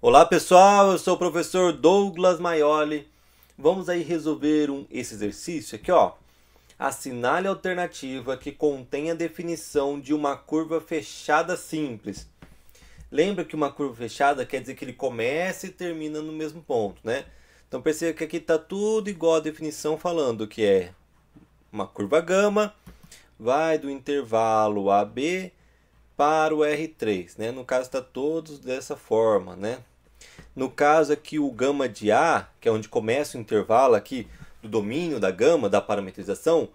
Olá pessoal, eu sou o professor Douglas Maioli. Vamos aí resolver esse exercício aqui, ó. Assinale a alternativa que contém a definição de uma curva fechada simples. Lembra que uma curva fechada quer dizer que ele começa e termina no mesmo ponto, né? Então perceba que aqui está tudo igual a definição falando que é uma curva gama, vai do intervalo AB para o R3, né? No caso está todos dessa forma, né? No caso aqui o gama de A, que é onde começa o intervalo aqui do domínio da gama, da parametrização,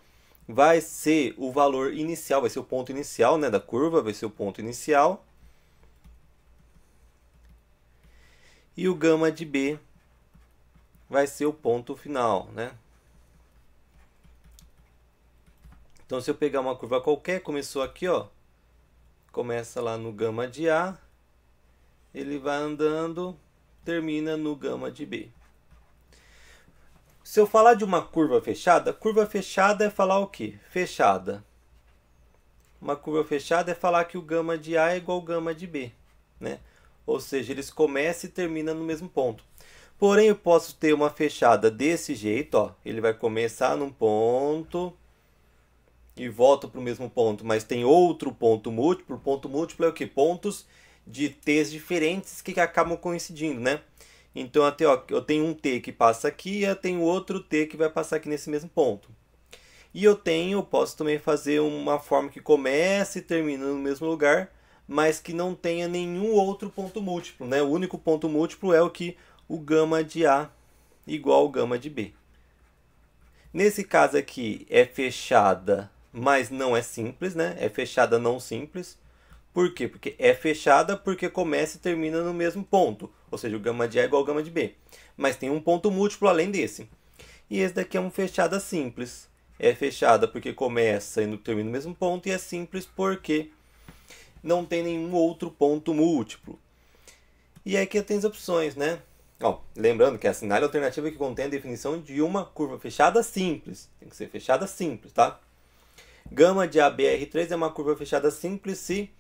vai ser o valor inicial, vai ser o ponto inicial, né, da curva, vai ser o ponto inicial. E o gama de B vai ser o ponto final, né? Então se eu pegar uma curva qualquer, começou aqui, ó, começa lá no gama de A, ele vai andando, termina no gama de B. Se eu falar de uma curva fechada é falar o quê? Fechada. Uma curva fechada é falar que o gama de A é igual ao gama de B, né? Ou seja, eles começam e terminam no mesmo ponto. Porém, eu posso ter uma fechada desse jeito, ó. Ele vai começar num ponto e volta para o mesmo ponto, mas tem outro ponto múltiplo. Ponto múltiplo é o que? Pontos de T's diferentes que acabam coincidindo, né? Então, até, ó, eu tenho um T que passa aqui e eu tenho outro T que vai passar aqui nesse mesmo ponto. E eu posso também fazer uma forma que começa e termina no mesmo lugar, mas que não tenha nenhum outro ponto múltiplo, né? O único ponto múltiplo é o que? O gama de A igual ao gama de B. Nesse caso aqui é fechada, mas não é simples, né? É fechada não simples. Por quê? Porque é fechada porque começa e termina no mesmo ponto. Ou seja, o gama de A é igual ao gama de B. Mas tem um ponto múltiplo além desse. E esse daqui é uma fechada simples. É fechada porque começa e termina no mesmo ponto. E é simples porque não tem nenhum outro ponto múltiplo. E aqui tem as opções, né? Ó, lembrando que assinale a alternativa que contém a definição de uma curva fechada simples. Tem que ser fechada simples, tá? Gama de ABR3 é uma curva fechada simples se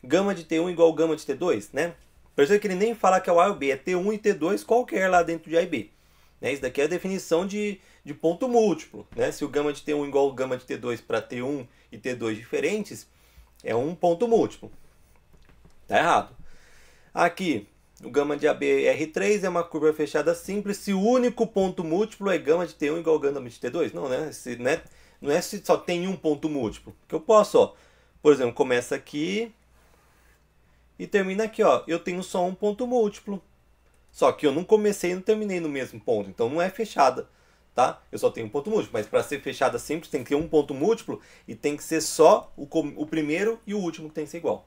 gama de T1 igual ao gama de T2, né? Percebe que ele nem fala que é o A e o B, é T1 e T2 qualquer lá dentro de A e B. Né? Isso daqui é a definição de ponto múltiplo, né? Se o gama de T1 igual ao gama de T2 para T1 e T2 diferentes, é um ponto múltiplo. Tá errado. Aqui, o gama de ABR3 é uma curva fechada simples se o único ponto múltiplo é gama de T1 igual ao gama de T2. Não, né? Não é se só tem um ponto múltiplo. Que eu posso, ó, por exemplo, começa aqui e termina aqui, ó. Eu tenho só um ponto múltiplo. Só que eu não comecei e não terminei no mesmo ponto. Então não é fechada, tá? Eu só tenho um ponto múltiplo. Mas para ser fechada simples tem que ter um ponto múltiplo e tem que ser só o primeiro e o último que tem que ser igual.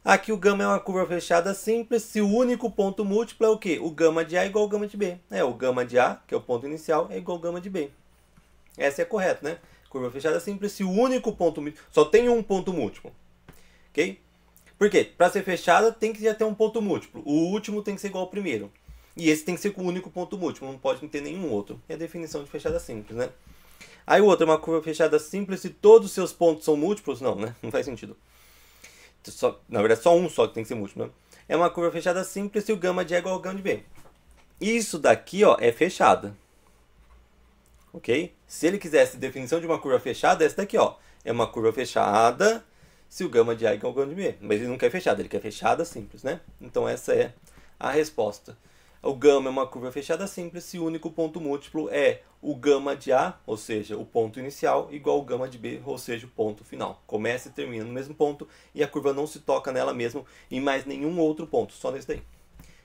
Aqui o gama é uma curva fechada simples se o único ponto múltiplo é o quê? O gama de A é igual ao gama de B. É, o gama de A, que é o ponto inicial, é igual ao gama de B. Essa é correta, né? Curva fechada simples se o único ponto múltiplo... Só tem um ponto múltiplo. Ok? Por quê? Para ser fechada tem que já ter um ponto múltiplo. O último tem que ser igual ao primeiro. E esse tem que ser com o único ponto múltiplo. Não pode ter nenhum outro. É a definição de fechada simples, né? Aí o outro é uma curva fechada simples se todos os seus pontos são múltiplos. Não, né? Não faz sentido. Na verdade, só um só que tem que ser múltiplo, né? É uma curva fechada simples se o gama de A é igual ao gama de B. Isso daqui, ó, é fechada. Ok? Se ele quisesse definição de uma curva fechada, é essa daqui, ó. É uma curva fechada se o gama de A é igual ao gama de B. Mas ele não quer fechada, ele quer fechada simples, né? Então essa é a resposta. O gama é uma curva fechada simples se o único ponto múltiplo é o gama de A, ou seja, o ponto inicial, igual ao gama de B, ou seja, o ponto final. Começa e termina no mesmo ponto e a curva não se toca nela mesmo em mais nenhum outro ponto, só nesse daí.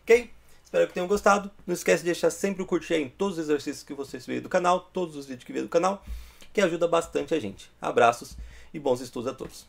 Ok? Espero que tenham gostado. Não esquece de deixar sempre o curtir aí em todos os exercícios que vocês veem do canal, todos os vídeos que vê do canal, que ajuda bastante a gente. Abraços e bons estudos a todos.